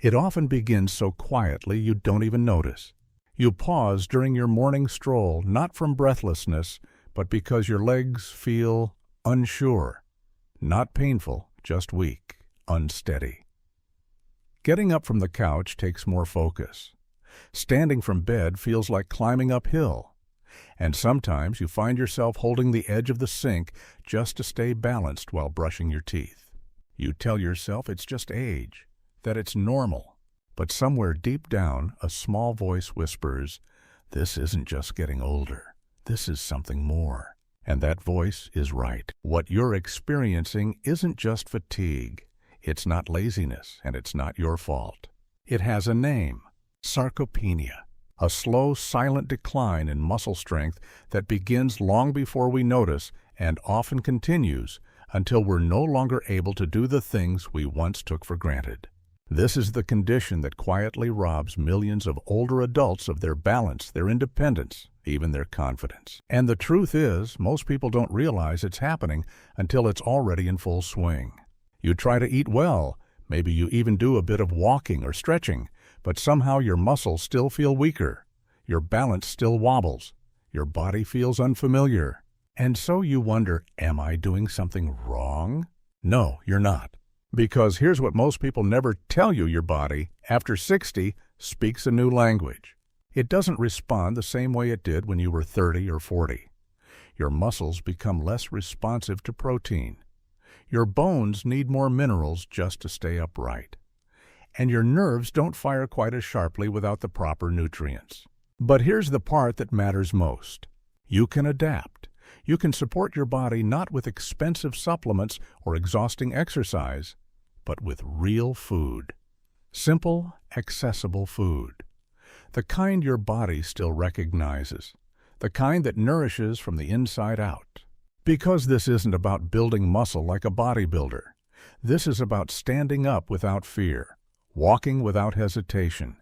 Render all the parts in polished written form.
It often begins so quietly you don't even notice. You pause during your morning stroll, not from breathlessness, but because your legs feel unsure. Not painful, just weak, unsteady. Getting up from the couch takes more focus. Standing from bed feels like climbing uphill. And sometimes you find yourself holding the edge of the sink just to stay balanced while brushing your teeth. You tell yourself it's just age, that it's normal. But somewhere deep down, a small voice whispers, "This isn't just getting older. This is something more." And that voice is right. What you're experiencing isn't just fatigue. It's not laziness, and it's not your fault. It has a name: sarcopenia, a slow, silent decline in muscle strength that begins long before we notice and often continues until we're no longer able to do the things we once took for granted. This is the condition that quietly robs millions of older adults of their balance, their independence, even their confidence. And the truth is, most people don't realize it's happening until it's already in full swing. You try to eat well, maybe you even do a bit of walking or stretching, but somehow your muscles still feel weaker. Your balance still wobbles. Your body feels unfamiliar. And so you wonder, am I doing something wrong? No, you're not. Because here's what most people never tell you: your body, after 60, speaks a new language. It doesn't respond the same way it did when you were 30 or 40. Your muscles become less responsive to protein. Your bones need more minerals just to stay upright. And your nerves don't fire quite as sharply without the proper nutrients. But here's the part that matters most. You can adapt. You can support your body not with expensive supplements or exhausting exercise, but with real food. Simple, accessible food. The kind your body still recognizes. The kind that nourishes from the inside out. Because this isn't about building muscle like a bodybuilder. This is about standing up without fear, walking without hesitation,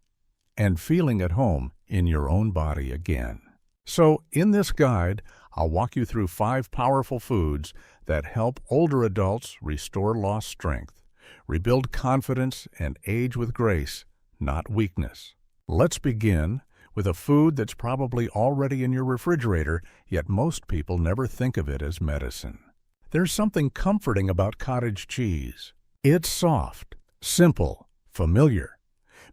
and feeling at home in your own body again. So, in this guide, I'll walk you through 5 powerful foods that help older adults restore lost strength, rebuild confidence, and age with grace, not weakness. Let's begin with a food that's probably already in your refrigerator, yet most people never think of it as medicine. There's something comforting about cottage cheese. It's soft, simple, familiar.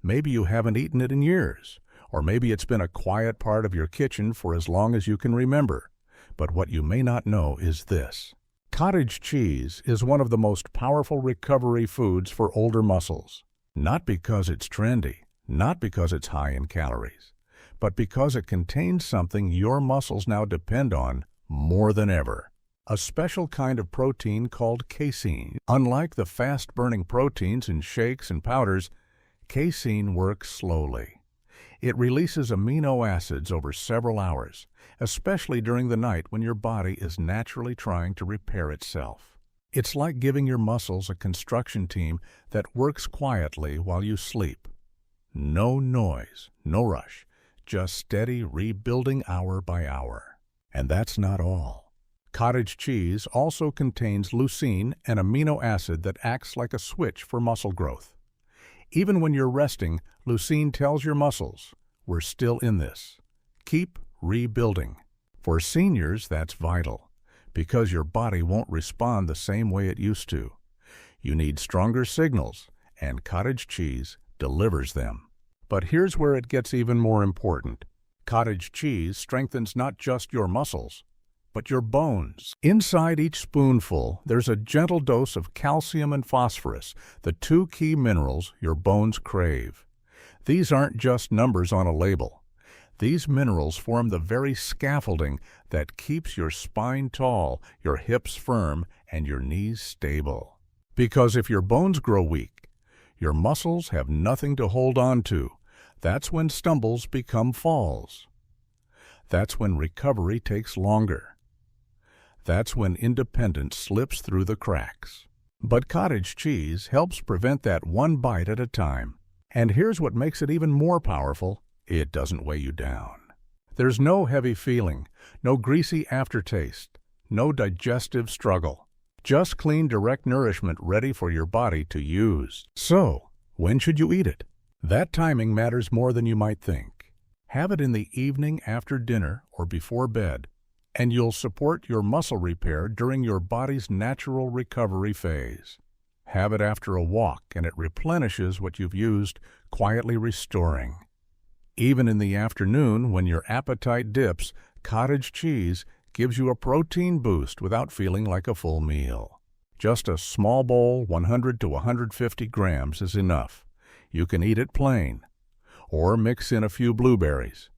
Maybe you haven't eaten it in years, or maybe it's been a quiet part of your kitchen for as long as you can remember. But what you may not know is this: cottage cheese is one of the most powerful recovery foods for older muscles. Not because it's trendy, not because it's high in calories, but because it contains something your muscles now depend on more than ever. A special kind of protein called casein. Unlike the fast-burning proteins in shakes and powders, casein works slowly. It releases amino acids over several hours, especially during the night when your body is naturally trying to repair itself. It's like giving your muscles a construction team that works quietly while you sleep. No noise, no rush, just steady rebuilding hour by hour. And that's not all. Cottage cheese also contains leucine, an amino acid that acts like a switch for muscle growth. Even when you're resting, leucine tells your muscles, we're still in this. Keep rebuilding. For seniors, that's vital, because your body won't respond the same way it used to. You need stronger signals, and cottage cheese delivers them. But here's where it gets even more important. Cottage cheese strengthens not just your muscles, but your bones. Inside each spoonful, there's a gentle dose of calcium and phosphorus, the 2 key minerals your bones crave. These aren't just numbers on a label. These minerals form the very scaffolding that keeps your spine tall, your hips firm, and your knees stable. Because if your bones grow weak, your muscles have nothing to hold on to. That's when stumbles become falls. That's when recovery takes longer. That's when independence slips through the cracks. But cottage cheese helps prevent that one bite at a time. And here's what makes it even more powerful: it doesn't weigh you down. There's no heavy feeling, no greasy aftertaste, no digestive struggle. Just clean, direct nourishment ready for your body to use. So, When should you eat it? That timing matters more than you might think. Have it in the evening after dinner or before bed, and you'll support your muscle repair during your body's natural recovery phase. Have it after a walk, and it replenishes what you've used, quietly restoring. Even in the afternoon, when your appetite dips, cottage cheese gives you a protein boost without feeling like a full meal. Just a small bowl, 100 to 150 grams, is enough. You can eat it plain, or mix in a few blueberries,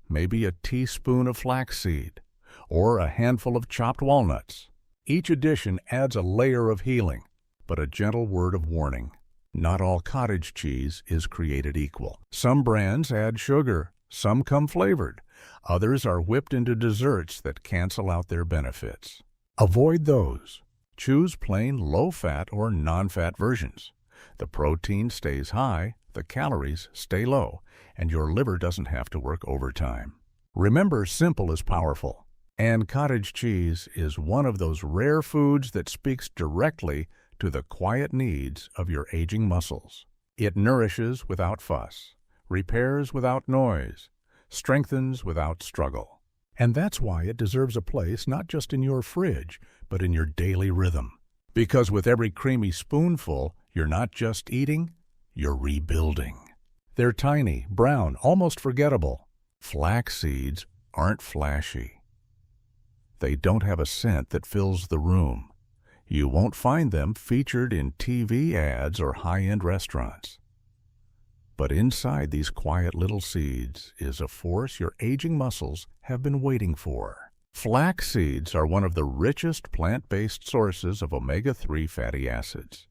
maybe a teaspoon of flaxseed, or a handful of chopped walnuts. Each addition adds a layer of healing, but a gentle word of warning. Not all cottage cheese is created equal. Some brands add sugar, some come flavored, others are whipped into desserts that cancel out their benefits. Avoid those. Choose plain low-fat or non-fat versions. The protein stays high, the calories stay low, and your liver doesn't have to work overtime. Remember, simple is powerful, and cottage cheese is one of those rare foods that speaks directly to the quiet needs of your aging muscles. It nourishes without fuss, repairs without noise, strengthens without struggle. And that's why it deserves a place not just in your fridge, but in your daily rhythm. Because with every creamy spoonful, you're not just eating, you're rebuilding. They're tiny, brown, almost forgettable. Flax seeds aren't flashy. They don't have a scent that fills the room. You won't find them featured in TV ads or high-end restaurants. But inside these quiet little seeds is a force your aging muscles have been waiting for. Flax seeds are one of the richest plant-based sources of omega-3 fatty acids,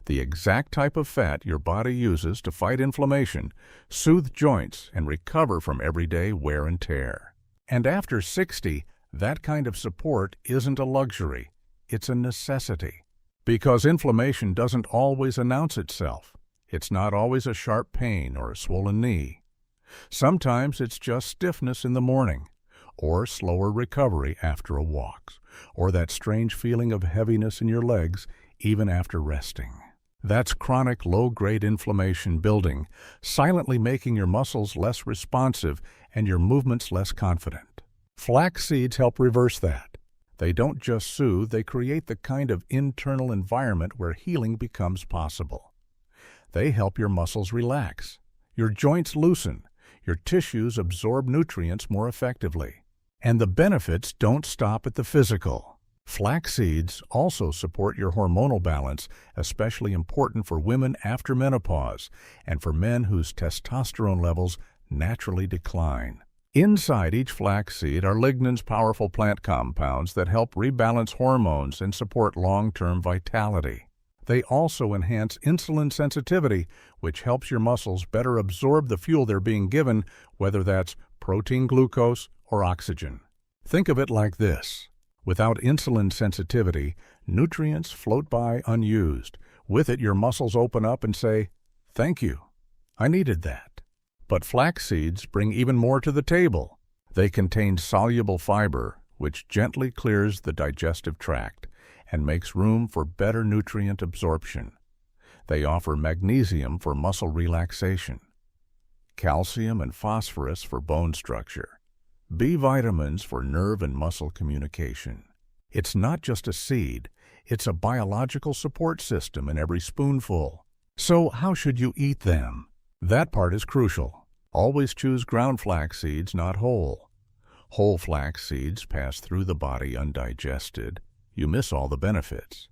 the exact type of fat your body uses to fight inflammation, soothe joints, and recover from everyday wear and tear. And after 60, that kind of support isn't a luxury, it's a necessity. Because inflammation doesn't always announce itself. It's not always a sharp pain or a swollen knee. Sometimes it's just stiffness in the morning, or slower recovery after a walk, or that strange feeling of heaviness in your legs even after resting. That's chronic low-grade inflammation building, silently making your muscles less responsive and your movements less confident. Flax seeds help reverse that. They don't just soothe, they create the kind of internal environment where healing becomes possible. They help your muscles relax, your joints loosen, your tissues absorb nutrients more effectively. And the benefits don't stop at the physical. Flax seeds also support your hormonal balance, especially important for women after menopause and for men whose testosterone levels naturally decline. Inside each flax seed are lignans, powerful plant compounds that help rebalance hormones and support long-term vitality. They also enhance insulin sensitivity, which helps your muscles better absorb the fuel they're being given, whether that's protein, glucose, or oxygen. Think of it like this. Without insulin sensitivity, nutrients float by unused. With it, your muscles open up and say, "Thank you, I needed that." But flax seeds bring even more to the table. They contain soluble fiber, which gently clears the digestive tract and makes room for better nutrient absorption. They offer magnesium for muscle relaxation, calcium and phosphorus for bone structure, B vitamins for nerve and muscle communication. It's not just a seed, it's a biological support system in every spoonful. So how should you eat them? That part is crucial. Always choose ground flax seeds, not whole. Whole flax seeds pass through the body undigested. You miss all the benefits.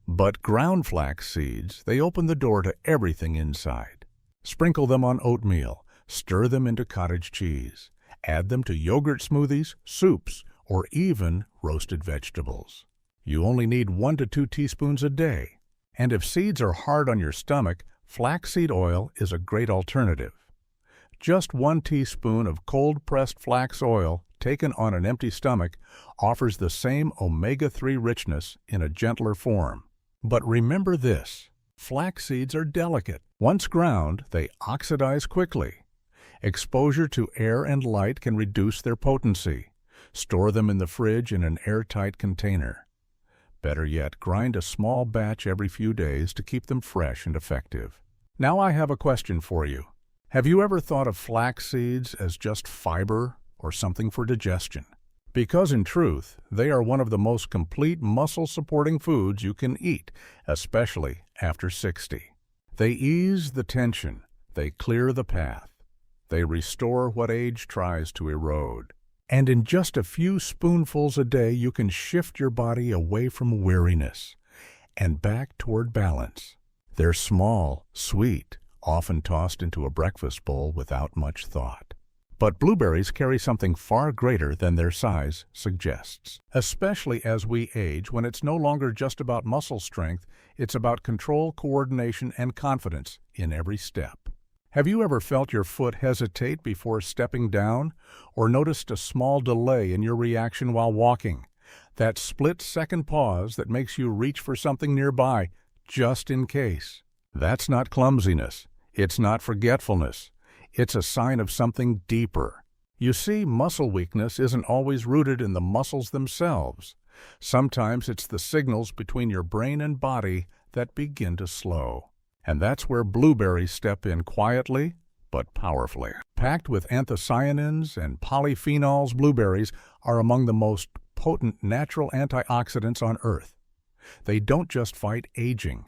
But ground flax seeds, they open the door to everything inside. Sprinkle them on oatmeal, stir them into cottage cheese, add them to yogurt smoothies, soups, or even roasted vegetables. You only need 1 to 2 teaspoons a day. And if seeds are hard on your stomach, flaxseed oil is a great alternative. Just 1 teaspoon of cold-pressed flax oil taken on an empty stomach offers the same omega-3 richness in a gentler form. But remember this, flax seeds are delicate. Once ground, they oxidize quickly. Exposure to air and light can reduce their potency. Store them in the fridge in an airtight container. Better yet, grind a small batch every few days to keep them fresh and effective. Now I have a question for you. Have you ever thought of flax seeds as just fiber or something for digestion? Because in truth, they are one of the most complete muscle-supporting foods you can eat, especially after 60. They ease the tension, they clear the path, they restore what age tries to erode. And in just a few spoonfuls a day, you can shift your body away from weariness and back toward balance. They're small, sweet, often tossed into a breakfast bowl without much thought. But blueberries carry something far greater than their size suggests, especially as we age, when it's no longer just about muscle strength, it's about control, coordination, and confidence in every step. Have you ever felt your foot hesitate before stepping down, or noticed a small delay in your reaction while walking? That split-second pause that makes you reach for something nearby, just in case. That's not clumsiness. It's not forgetfulness. It's a sign of something deeper. You see, muscle weakness isn't always rooted in the muscles themselves. Sometimes it's the signals between your brain and body that begin to slow. And that's where blueberries step in quietly but powerfully. Packed with anthocyanins and polyphenols, blueberries are among the most potent natural antioxidants on Earth. They don't just fight aging.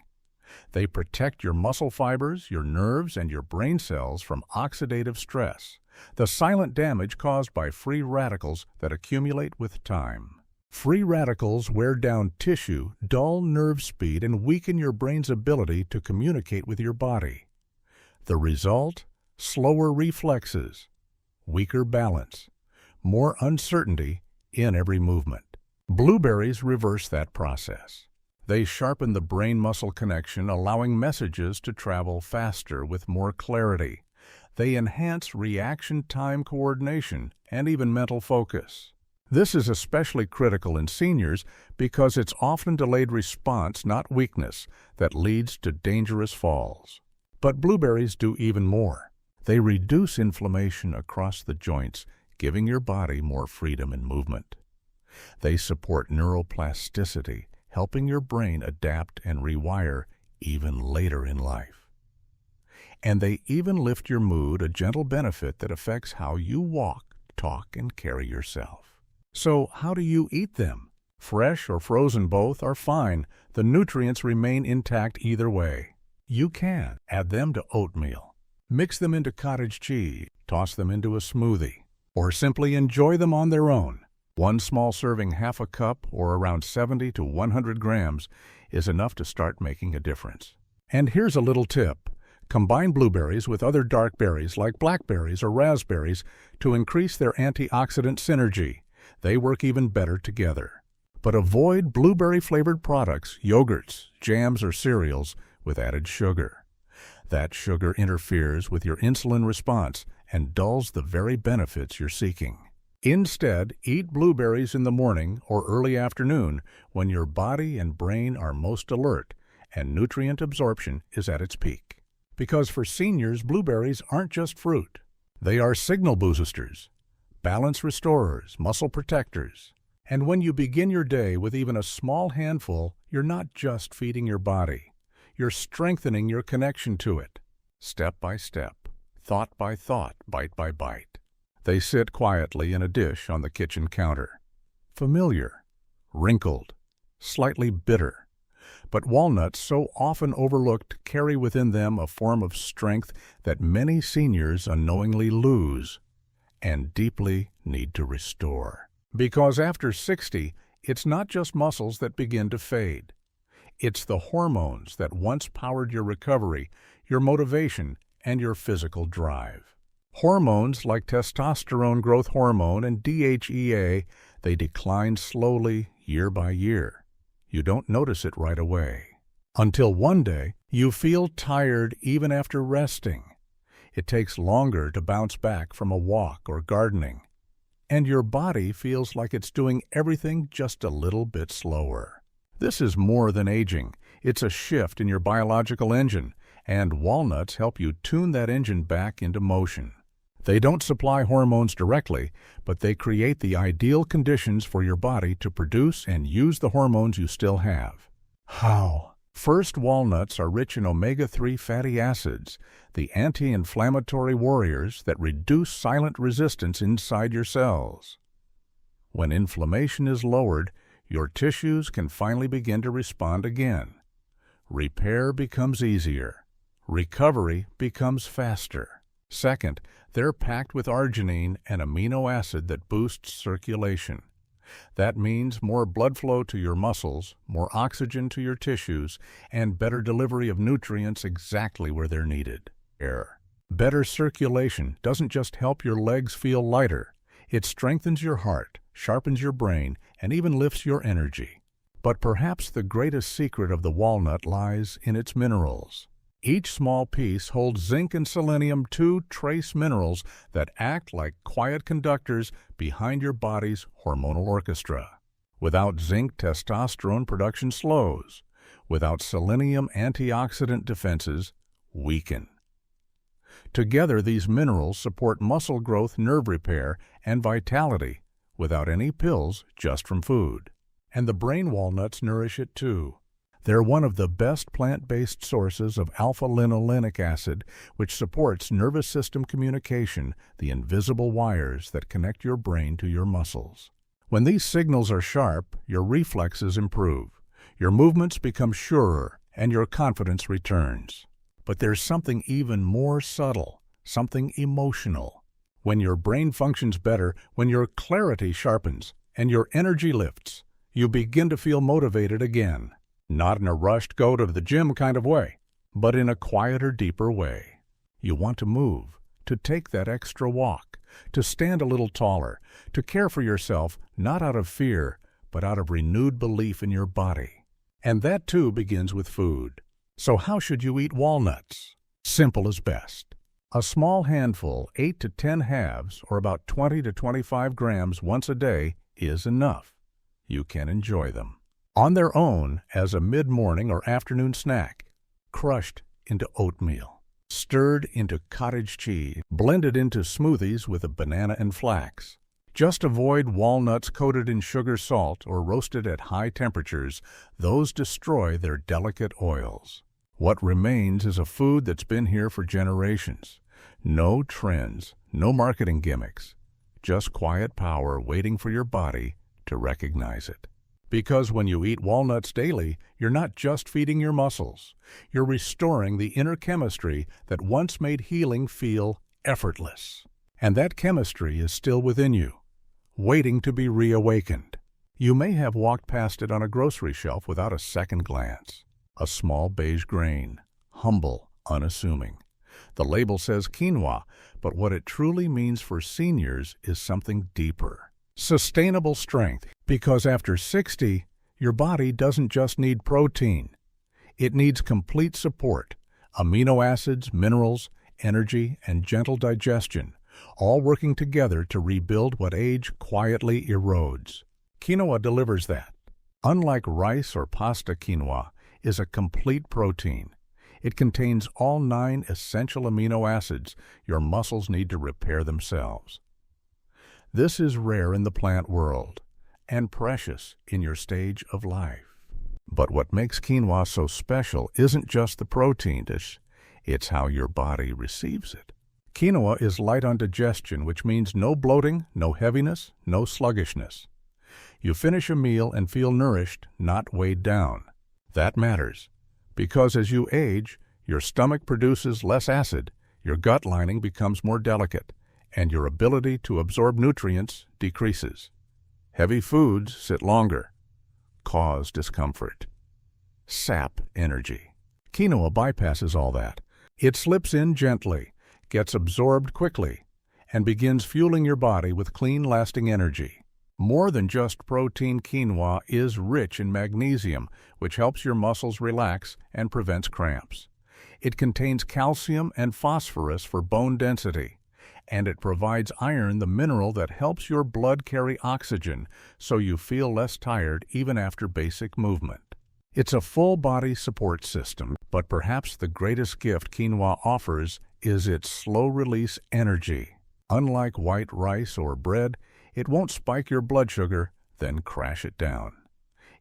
They protect your muscle fibers, your nerves, and your brain cells from oxidative stress, the silent damage caused by free radicals that accumulate with time. Free radicals wear down tissue, dull nerve speed, and weaken your brain's ability to communicate with your body. The result? Slower reflexes, weaker balance, more uncertainty in every movement. Blueberries reverse that process. They sharpen the brain-muscle connection, allowing messages to travel faster with more clarity. They enhance reaction time coordination and even mental focus. This is especially critical in seniors because it's often delayed response, not weakness, that leads to dangerous falls. But blueberries do even more. They reduce inflammation across the joints, giving your body more freedom in movement. They support neuroplasticity, helping your brain adapt and rewire even later in life. And they even lift your mood, a gentle benefit that affects how you walk, talk, and carry yourself. So how do you eat them? Fresh or frozen, both are fine. The nutrients remain intact either way. You can add them to oatmeal, mix them into cottage cheese, toss them into a smoothie, or simply enjoy them on their own. One small serving, half a cup, or around 70 to 100 grams, is enough to start making a difference. And here's a little tip. Combine blueberries with other dark berries like blackberries or raspberries to increase their antioxidant synergy. They work even better together. But avoid blueberry-flavored products, yogurts, jams, or cereals with added sugar. That sugar interferes with your insulin response and dulls the very benefits you're seeking. Instead, eat blueberries in the morning or early afternoon when your body and brain are most alert and nutrient absorption is at its peak. Because for seniors, blueberries aren't just fruit. They are signal boosters, balance restorers, muscle protectors. And when you begin your day with even a small handful, you're not just feeding your body. You're strengthening your connection to it, step by step, thought by thought, bite by bite. They sit quietly in a dish on the kitchen counter. Familiar, wrinkled, slightly bitter. But walnuts, so often overlooked, carry within them a form of strength that many seniors unknowingly lose and deeply need to restore. Because after 60, it's not just muscles that begin to fade. It's the hormones that once powered your recovery, your motivation, and your physical drive. Hormones like testosterone growth hormone and DHEA, they decline slowly year by year. You don't notice it right away. Until one day, you feel tired even after resting. It takes longer to bounce back from a walk or gardening. And your body feels like it's doing everything just a little bit slower. This is more than aging. It's a shift in your biological engine, and walnuts help you tune that engine back into motion. They don't supply hormones directly, but they create the ideal conditions for your body to produce and use the hormones you still have. How? First, walnuts are rich in omega-3 fatty acids, the anti-inflammatory warriors that reduce silent resistance inside your cells. When inflammation is lowered, your tissues can finally begin to respond again. Repair becomes easier. Recovery becomes faster. Second, they're packed with arginine, an amino acid that boosts circulation. That means more blood flow to your muscles, more oxygen to your tissues, and better delivery of nutrients exactly where they're needed. Better circulation doesn't just help your legs feel lighter. It strengthens your heart, sharpens your brain, and even lifts your energy. But perhaps the greatest secret of the walnut lies in its minerals. Each small piece holds zinc and selenium, two trace minerals that act like quiet conductors behind your body's hormonal orchestra. Without zinc, testosterone production slows. Without selenium, antioxidant defenses weaken. Together, these minerals support muscle growth, nerve repair, and vitality without any pills, just from food. And the brain walnuts nourish it too. They're one of the best plant-based sources of alpha-linolenic acid, which supports nervous system communication, the invisible wires that connect your brain to your muscles. When these signals are sharp, your reflexes improve, your movements become surer, and your confidence returns. But there's something even more subtle, something emotional. When your brain functions better, when your clarity sharpens, and your energy lifts, you begin to feel motivated again. Not in a rushed go to the gym kind of way, but in a quieter, deeper way. You want to move, to take that extra walk, to stand a little taller, to care for yourself not out of fear, but out of renewed belief in your body. And that too begins with food. So how should you eat walnuts? Simple as best. A small handful, 8 to 10 halves, or about 20 to 25 grams once a day is enough. You can enjoy them on their own as a mid-morning or afternoon snack, crushed into oatmeal, stirred into cottage cheese, blended into smoothies with a banana and flax. Just avoid walnuts coated in sugar, salt, or roasted at high temperatures. Those destroy their delicate oils. What remains is a food that's been here for generations. No trends, no marketing gimmicks, just quiet power waiting for your body to recognize it. Because when you eat walnuts daily, you're not just feeding your muscles. You're restoring the inner chemistry that once made healing feel effortless. And that chemistry is still within you, waiting to be reawakened. You may have walked past it on a grocery shelf without a second glance. A small beige grain, humble, unassuming. The label says quinoa, but what it truly means for seniors is something deeper. Sustainable strength, because after 60, your body doesn't just need protein. It needs complete support, amino acids, minerals, energy, and gentle digestion, all working together to rebuild what age quietly erodes. Quinoa delivers that. Unlike rice or pasta, quinoa is a complete protein. It contains all 9 essential amino acids your muscles need to repair themselves. This is rare in the plant world and precious in your stage of life. But what makes quinoa so special isn't just the protein dish, it's how your body receives it. Quinoa is light on digestion, which means no bloating, no heaviness, no sluggishness. You finish a meal and feel nourished, not weighed down. That matters, because as you age, your stomach produces less acid, your gut lining becomes more delicate, and your ability to absorb nutrients decreases. Heavy foods sit longer, cause discomfort, sap energy. Quinoa bypasses all that. It slips in gently, gets absorbed quickly, and begins fueling your body with clean, lasting energy. More than just protein, quinoa is rich in magnesium, which helps your muscles relax and prevents cramps. It contains calcium and phosphorus for bone density, and it provides iron, the mineral that helps your blood carry oxygen so you feel less tired even after basic movement. It's a full-body support system, but perhaps the greatest gift quinoa offers is its slow-release energy. Unlike white rice or bread, it won't spike your blood sugar, then crash it down.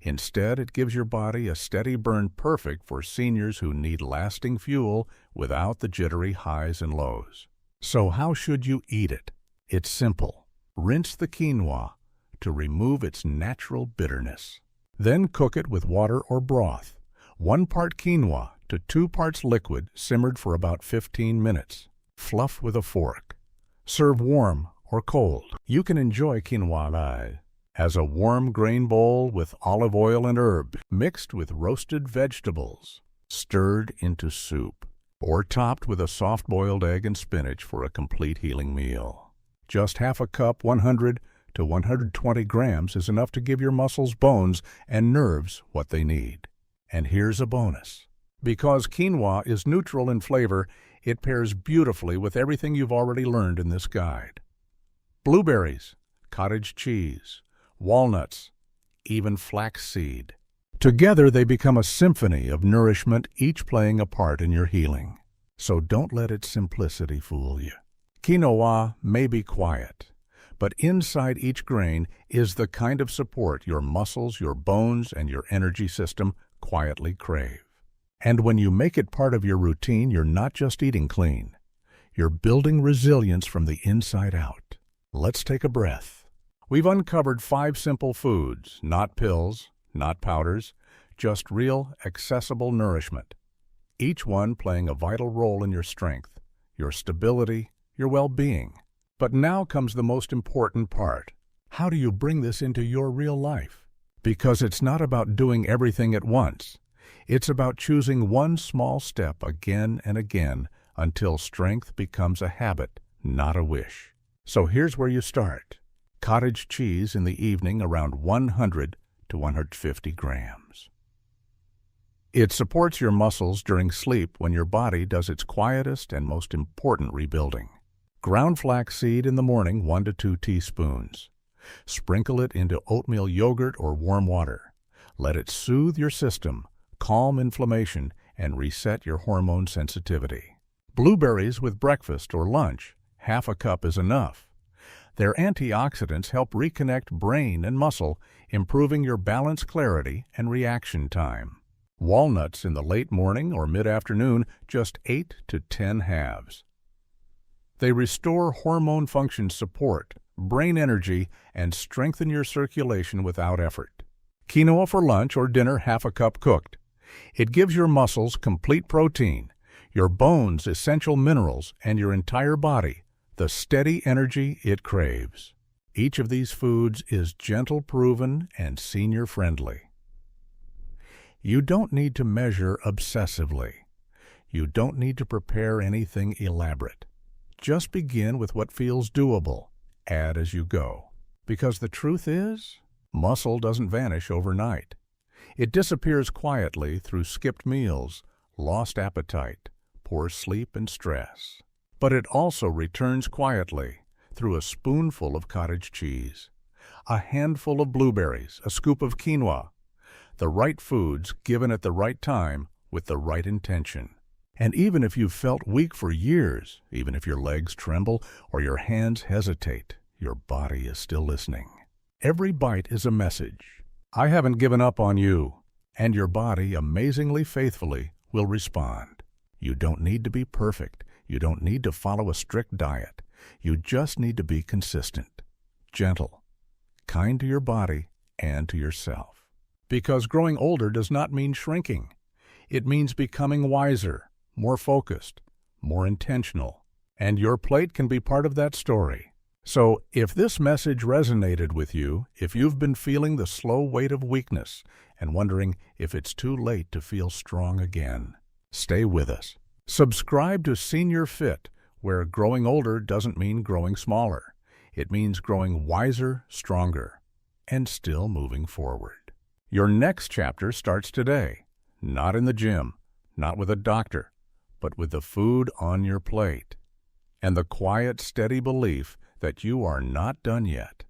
Instead, it gives your body a steady burn perfect for seniors who need lasting fuel without the jittery highs and lows. So how should you eat it? It's simple. Rinse the quinoa to remove its natural bitterness. Then cook it with water or broth. 1 part quinoa to 2 parts liquid simmered for about 15 minutes. Fluff with a fork. Serve warm or cold. You can enjoy quinoa as a warm grain bowl with olive oil and herb, mixed with roasted vegetables, stirred into soup, or topped with a soft-boiled egg and spinach for a complete healing meal. Just half a cup, 100 to 120 grams, is enough to give your muscles, bones, and nerves what they need. And here's a bonus. Because quinoa is neutral in flavor, it pairs beautifully with everything you've already learned in this guide. Blueberries, cottage cheese, walnuts, even flaxseed. Together they become a symphony of nourishment, each playing a part in your healing. So don't let its simplicity fool you. Quinoa may be quiet, but inside each grain is the kind of support your muscles, your bones, and your energy system quietly crave. And when you make it part of your routine, you're not just eating clean. You're building resilience from the inside out. Let's take a breath. We've uncovered 5 simple foods, not pills, not powders, just real, accessible nourishment. Each one playing a vital role in your strength, your stability, your well-being. But now comes the most important part. How do you bring this into your real life? Because it's not about doing everything at once. It's about choosing one small step again and again until strength becomes a habit, not a wish. So here's where you start. Cottage cheese in the evening, around 100 to 150 grams. It supports your muscles during sleep when your body does its quietest and most important rebuilding. Ground flaxseed in the morning, 1 to 2 teaspoons. Sprinkle it into oatmeal yogurt or warm water. Let it soothe your system, calm inflammation, and reset your hormone sensitivity. Blueberries with breakfast or lunch, half a cup is enough. Their antioxidants help reconnect brain and muscle, improving your balance, clarity, and reaction time. Walnuts in the late morning or mid-afternoon, just 8 to 10 halves. They restore hormone function support, brain energy, and strengthen your circulation without effort. Quinoa for lunch or dinner, half a cup cooked. It gives your muscles complete protein, your bones essential minerals, and your entire body the steady energy it craves. Each of these foods is gentle, proven, and senior-friendly. You don't need to measure obsessively. You don't need to prepare anything elaborate. Just begin with what feels doable. Add as you go. Because the truth is, muscle doesn't vanish overnight. It disappears quietly through skipped meals, lost appetite, poor sleep, and stress. But it also returns quietly through a spoonful of cottage cheese, a handful of blueberries, a scoop of quinoa, the right foods given at the right time with the right intention. And even if you've felt weak for years, even if your legs tremble or your hands hesitate, your body is still listening. Every bite is a message. I haven't given up on you, and your body, amazingly faithfully, will respond. You don't need to be perfect. You don't need to follow a strict diet. You just need to be consistent, gentle, kind to your body and to yourself. Because growing older does not mean shrinking. It means becoming wiser, more focused, more intentional. And your plate can be part of that story. So if this message resonated with you, if you've been feeling the slow weight of weakness and wondering if it's too late to feel strong again, stay with us. Subscribe to Senior Fit, where growing older doesn't mean growing smaller. It means growing wiser, stronger, and still moving forward. Your next chapter starts today, not in the gym, not with a doctor, but with the food on your plate, and the quiet, steady belief that you are not done yet.